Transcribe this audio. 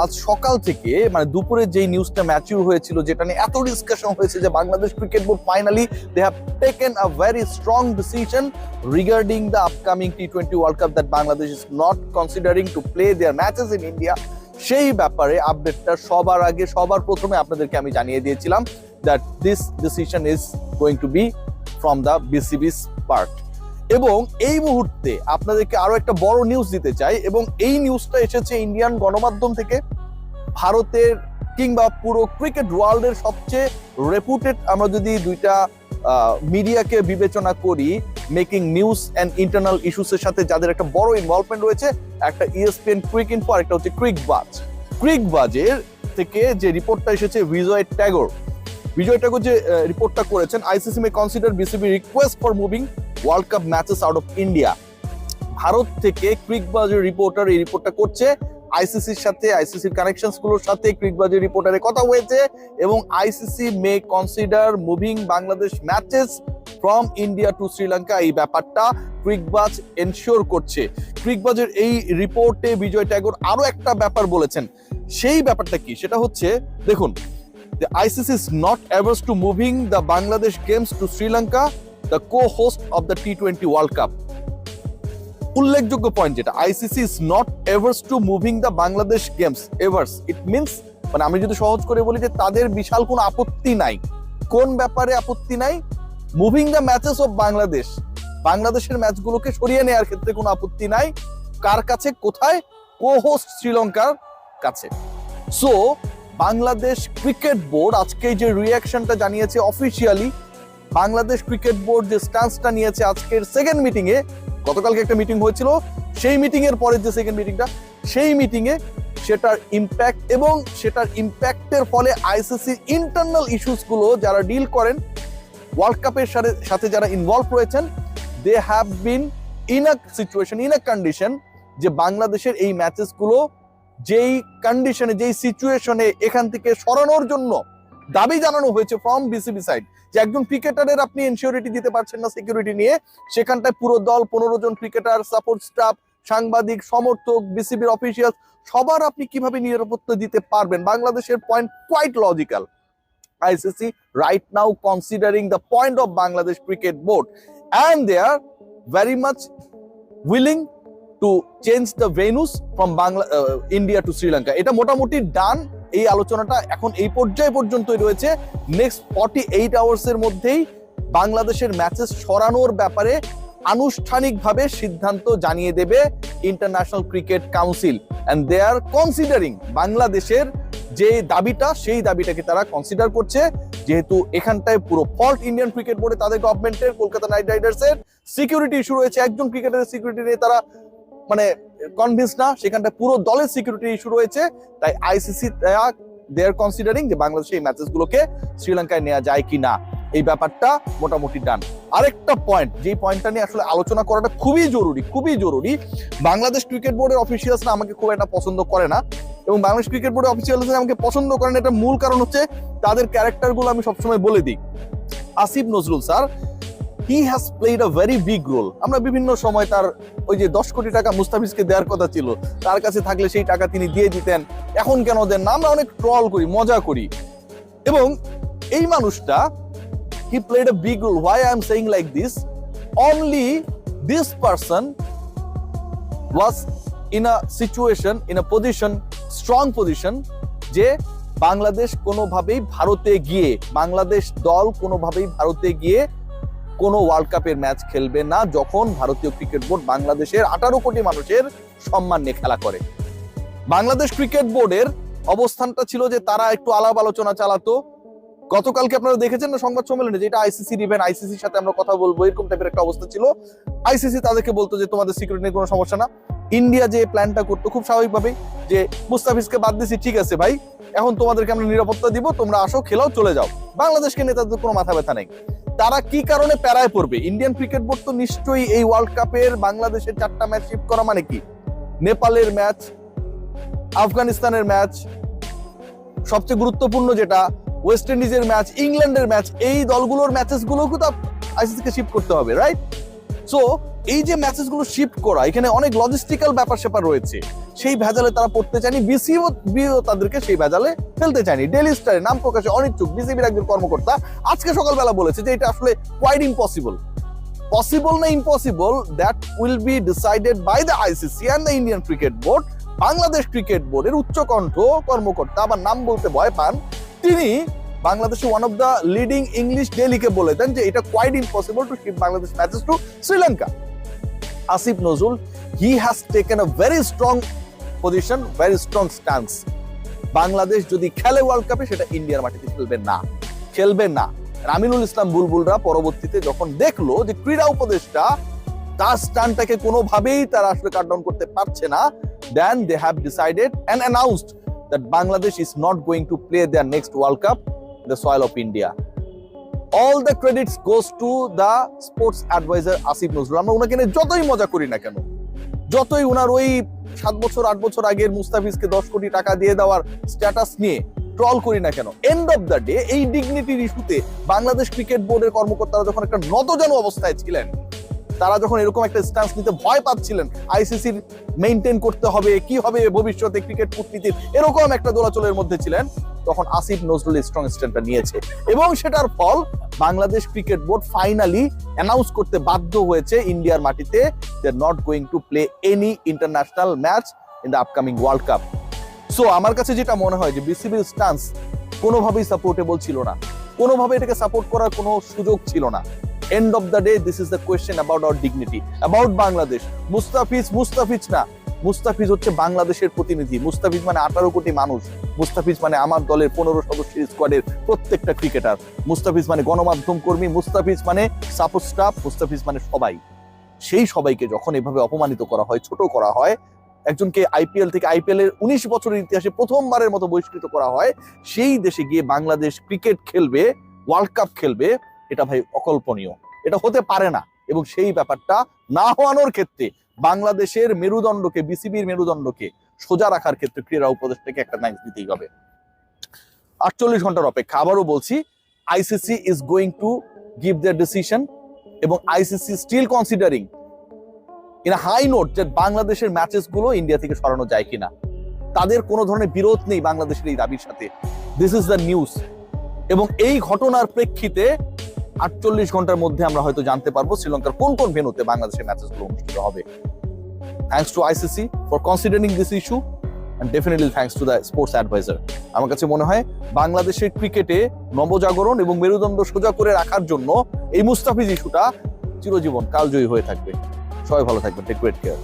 আজ সকাল থেকে মানে দুপুরে যেই নিউজটা ম্যাচিউর হয়েছিল, যেটা নিয়ে এত ডিসকাশন হয়েছে যে Bangladesh cricket board finally they have taken a very strong decision regarding the upcoming টি-20 world cup that Bangladesh is not considering to play their matches in India. সেই ব্যাপারে আপডেটটা সবার আগে সবার প্রথমে আপনাদেরকে আমি জানিয়ে দিয়েছিলাম that this decision is going to be from the BCB's part. এবং এই মুহূর্তে আপনাদেরকে আরো একটা বড় নিউজ দিতে চাই, এবং এই নিউজটা এসেছে ইন্ডিয়ান গণমাধ্যম থেকে। ভারতের কিংবা পুরো ক্রিকেট ওয়ার্ল্ডের সবচেয়ে রেপুটেড, আমরা যদি দুইটা মিডিয়াকে বিবেচনা করি মেকিং নিউজ অ্যান্ড ইন্টারনাল ইস্যুসের সাথে যাদের একটা বড় ইনভলভমেন্ট রয়েছে, একটা ESPN ক্রিক ইনফো আর একটা হচ্ছে ক্রিকবাজ। ক্রিকবাজের থেকে যে রিপোর্টটা এসেছে বিজয় ট্যাগর যে রিপোর্টটা করেছেন, ICC may consider BCB request for moving world cup matches out of India. Bharat থেকে ক্রিকবাজের রিপোর্টার এই রিপোর্টটা করছে, আইসিসির সাথে আইসিসির কানেকশনস গুলোর সাথে ক্রিকবাজের রিপোর্টারের কথা হয়েছে, এবং ICC may consider moving Bangladesh matches from India to Sri Lanka. এই ব্যাপারটা ক্রিকবাজ এনশিওর করছে। ক্রিকবাজের এই রিপোর্টে বিজয় ট্যাগর আরো একটা ব্যাপার বলেছেন। সেই ব্যাপারটা কি, সেটা হচ্ছে দেখুন, the ICC is not averse to moving the Bangladesh games to Sri Lanka, the co-host of the T20 World Cup. উল্লেখযোগ্য পয়েন্ট যেটা, ICC is not averse to moving the Bangladesh games. Averse, it means মানে আমি যদি সহজ করে বলি যে তাদের বিশাল কোনো আপত্তি নাই। কোন ব্যাপারে আপত্তি নাই? Moving the matches of Bangladesh, বাংলাদেশের ম্যাচগুলোকে সরিয়ে নেওয়ার ক্ষেত্রে কোনো আপত্তি নাই। কার কাছে? কোথায়? কো-হোস্ট শ্রীলঙ্কার কাছে। সো বাংলাদেশ ক্রিকেট বোর্ড আজকে যে রিঅ্যাকশনটা জানিয়েছে অফিসিয়ালি, বাংলাদেশ ক্রিকেট বোর্ড যে স্ট্যান্সটা নিয়েছে আজকের সেকেন্ড মিটিং এ, গতকালকে একটা মিটিং হয়েছিল, সেই মিটিং এর পরের যে সেকেন্ড মিটিংটা, সেই মিটিং এ সেটার ইম্প্যাক্ট এবং সেটার ইম্প্যাক্টের ফলে আইসিসি ইন্টারনাল ইস্যুস গুলো যারা ডিল করেন, ওয়ার্ল্ড কাপের সাথে যারা ইনভলভ রয়েছেন, they have been in a situation, in a condition যে বাংলাদেশের এই ম্যাচেস গুলো যেই কন্ডিশনে, যেই সিচুয়েশনে এখান থেকে সরানোর জন্য দাবি জানানো হয়েছে ফ্রম বিসিবি সাইড, যে একজন ক্রিকেটারের আপনি এনশিওরিটি দিতে পারছেন না সিকিউরিটি নিয়ে, সেখানটায় পুরো দল 15 জন ক্রিকেটার, সাপোর্ট স্টাফ, সাংবাদিক, সমর্থক, বিসিবির অফিসিয়াল, সবার আপনি কিভাবে নিরাপত্তা দিতে পারবেন? বাংলাদেশের point quite logical. ICC right now considering the point of Bangladesh Cricket Board and they are very much willing to change the venues from India to Sri Lanka. এটা মোটামুটি ডান। এই আলোচনাটা এখন এই পর্যায়ে পর্যন্তই রয়েছে। নেক্সট 48 আওয়ার্সের মধ্যেই বাংলাদেশের ম্যাচেস সরানোর ব্যাপারে আনুষ্ঠানিকভাবে সিদ্ধান্ত জানিয়ে দেবে International Cricket Council, and they are considering বাংলাদেশের যে দাবিটা, সেই দাবিটাকে তারা কনসিডার করছে, যেহেতু এখানটায় পুরো ফল্ট ইন্ডিয়ান ক্রিকেট বোর্ডে, তাদের গভর্নমেন্টের, কলকাতা নাইট রাইডার্সের সিকিউরিটি ইস্যু রয়েছে। একজন ক্রিকেটারের সিকিউরিটি নিয়ে তারা মানে কনভিন্স না, সেখানটা পুরো দলের সিকিউরিটি ইস্যু রয়েছে। তাই আইসিসি দে আর কনসিডারিং যে বাংলাদেশে এই ম্যাচেস গুলোকে শ্রীলঙ্কায় নেওয়া যায় কি না, এই ব্যাপারটা মোটামুটি ডান। আরেকটা পয়েন্ট, যে পয়েন্টটা নিয়ে আসলে আলোচনা করাটা খুবই জরুরি, বাংলাদেশ ক্রিকেট বোর্ডের অফিসিয়ালসরা আমাকে খুব একটা পছন্দ করে না, এবং বাংলাদেশ ক্রিকেট বোর্ডের অফিসিয়ালসরা আমাকে পছন্দ করেন, এটা মূল কারণ হচ্ছে তাদের ক্যারেক্টার গুলো আমি সবসময় বলে দিই। Asif Nazrul sir, he has played a very big role. আমরা বিভিন্ন সময় তার ওই যে 10 কোটি টাকা মুস্তাফিজকে দেওয়ার কথা ছিল, তার কাছে থাকলে সেই টাকা তিনি দিয়ে দিতেন, এখন কেন দেন না, আমরা অনেক ট্রল করি, মজা করি। এবং এই মানুষটা, he played a big role. Why I am saying like this? Only this person was in a situation, in a position, strong position, যে বাংলাদেশ কোনোভাবেই ভারতে গিয়ে, বাংলাদেশ দল কোনোভাবেই ভারতে গিয়ে কোনো ওয়ার্ল্ড কাপের ম্যাচ খেলবে না, যখন ভারতীয় ক্রিকেট বোর্ড বাংলাদেশের 18 কোটি মানুষের সম্মান নিয়ে খেলা করে। বাংলাদেশ ক্রিকেট বোর্ডের অবস্থানটা ছিল যে তারা একটু আলাপ আলোচনা চালাতো। গতকালকে আপনারা দেখেছেন না সংবাদ সম্মেলনে, যেটা আইসিসির ইভেন্ট, আইসিসির সাথে আমরা কথা বলবো, এরকম টাইপের একটা অবস্থা ছিল। আইসিসি তাদেরকে বলতো যে তোমাদের সিকিউরিটি নিয়ে কোনো সমস্যা না। ইন্ডিয়া যে প্ল্যানটা করতো খুব স্বাভাবিকভাবেই, যে মুস্তাফিজকে বাদ দিছি, ঠিক আছে ভাই, এখন তোমাদেরকে আমরা নিরাপত্তা দিব, তোমরা আসো, খেলাও, চলে যাও। বাংলাদেশকে নিয়ে তাদের কোনো মাথা ব্যথা নেই। তারা কি কারণে প্যারায় পড়বে? ইন্ডিয়ান ক্রিকেট বোর্ড তো নিশ্চয়ই এই ওয়ার্ল্ড কাপের বাংলাদেশের 4টা ম্যাচ শিফট করা মানে কি, নেপালের ম্যাচ, আফগানিস্তানের ম্যাচ, সবচেয়ে গুরুত্বপূর্ণ যেটা ওয়েস্ট ইন্ডিজের ম্যাচ, ইংল্যান্ডের ম্যাচ, এই দলগুলোর ম্যাচেস গুলোকে তো আইসিসি কে শিফট করতে হবে, রাইট? সো এই যে ম্যাচেস গুলো শিফট করা, এখানে অনেক লজিস্টিক্যাল ব্যাপার স্যাপার রয়েছে, সেই ভেজালে তারা পড়তে চায়নি, বিসিবিও তাদেরকে সেই ভেজালে ফেলতে চায়নি। ডেইলি স্টারে নাম প্রকাশে অনিচ্ছুক বিসিবির একজন কর্মকর্তা আজকে সকালবেলা বলেছে যে এটা আসলে কোয়াইট ইম্পসিবল। পসিবল না impossible, that will be decided by the ICC and the Indian cricket board. Bangladesh cricket বোর্ডের উচ্চকণ্ঠ কর্মকর্তা, আবার নাম বলতে ভয় পান, তিনি বাংলাদেশে one of the leading English ডেইলিকে বলে দেন যে এটা quite impossible to ship Bangladesh matches to Sri Lanka. Asif Nazrul, he has taken a very strong position, very strong stance. Bangladesh যদি খেলে ওয়ার্ল্ড কাপে সেটা ইন্ডিয়ার মাটিতে খেলবে না। আমিনুল ইসলাম বুলবুলরা পরবর্তীতে যখন দেখলো যে ক্রীড়া উপদেষ্টা তার স্ট্যান্ডটাকে কোনোভাবেই তারা আসলে কাট ডাউন করতে পারছে না, then they have decided and announced that Bangladesh is not going to play their next world cup in the soil of India. All the credits goes to the sports advisor Asif Nazrul. আমরা ওনাকে নিয়ে যতই মজা করি না কেন, যতই ওনার ওই 7 বছর 8 বছর আগের মুস্তাফিজকে 10 কোটি টাকা দিয়ে দেওয়ার স্ট্যাটাস নিয়ে ট্রল করি না কেন, এন্ড অফ দ্য ডে এই ডিগনিটির ইস্যুতে বাংলাদেশ ক্রিকেট বোর্ডের কর্মকর্তারা যখন একটা নতজানু অবস্থায় ছিলেন, তারা যখন এরকম একটা স্ট্যান্স নিতে ভয় পাচ্ছিলেন, আইসিসির মেইনটেইন করতে হবে, কি হবে ভবিষ্যতে ক্রিকেট কূটনীতির, এরকম একটা দোলাচলের মধ্যে ছিলেন, তখন আসিফ নজরুল স্ট্রং স্ট্যান্ডটা নিয়েছে এবং সেটার ফল Bangladesh cricket board finally announce করতে বাধ্য হয়েছে ইন্ডিয়ার মাটিতে they are not going to play any international match in the upcoming world cup. So আমার কাছে যেটা মনে হয় যে বিসিবির স্ট্যান্স কোনোভাবেই সাপোর্টেবল ছিল না, কোনোভাবে এটাকে সাপোর্ট করার কোনো সুযোগ ছিল না। End of the day this is the question about our dignity, about Bangladesh. Mustafiz না, মুস্তাফিজ হচ্ছে বাংলাদেশের প্রতিনিধি। মুস্তাফিজ মানে 18 কোটি মানুষ। মুস্তাফিজ মানে আমার দলের 15 সদস্যের স্কোয়াডের প্রত্যেকটা ক্রিকেটার। মুস্তাফিজ মানে গণমাধ্যম কর্মী। মুস্তাফিজ মানে সাপোর্ট স্টাফ। মুস্তাফিজ মানে সবাই। সেই সবাইকে যখন এভাবে অপমানিত করা হয়, ছোট করা হয়, একজনকে আইপিএল থেকে, আইপিএল এর 19 বছরের ইতিহাসে প্রথমবারের মতো বহিষ্কৃত করা হয়, সেই দেশে গিয়ে বাংলাদেশ ক্রিকেট খেলবে, ওয়ার্ল্ড কাপ খেলবে, এটা ভাই অকল্পনীয়, এটা হতে পারে না। এবং সেই ব্যাপারটা না হওয়ানোর ক্ষেত্রে বাংলাদেশের মেরুদণ্ডকে, বিসিবির মেরুদণ্ডকে সোজা রাখার ক্ষেত্রে ক্রীড়া উপদেষ্টাকে একটা থ্যাঙ্কস দিতেই হবে। 48 ঘন্টার অপেক্ষা। আবারও বলছি, ICC is going to give their decision এবং ICC still considering in a high note যে বাংলাদেশের ম্যাচেস গুলো ইন্ডিয়া থেকে সরানো যায় কিনা। তাদের কোনো ধরনের বিরোধ নেই বাংলাদেশের এই দাবির সাথে। This is the news. এবং এই ঘটনার প্রেক্ষিতে 48 ঘন্টার মধ্যে আমরা হয়তো জানতে পারবো শ্রীলঙ্কার কোন কোন ভেন্যুতে বাংলাদেশের ম্যাচেস গুলো অনুষ্ঠিত হবে। Thanks to ICC for considering this issue and definitely thanks to the sports advisor. আমার কাছে মনে হয় বাংলাদেশের ক্রিকেটে নবজাগরণ এবং মেরুদণ্ড সোজা করে রাখার জন্য এই মুস্তাফিজ ইস্যুটা চিরজীবন কালজয়ী হয়ে থাকবে। সবাই ভালো থাকবেন। Take great care.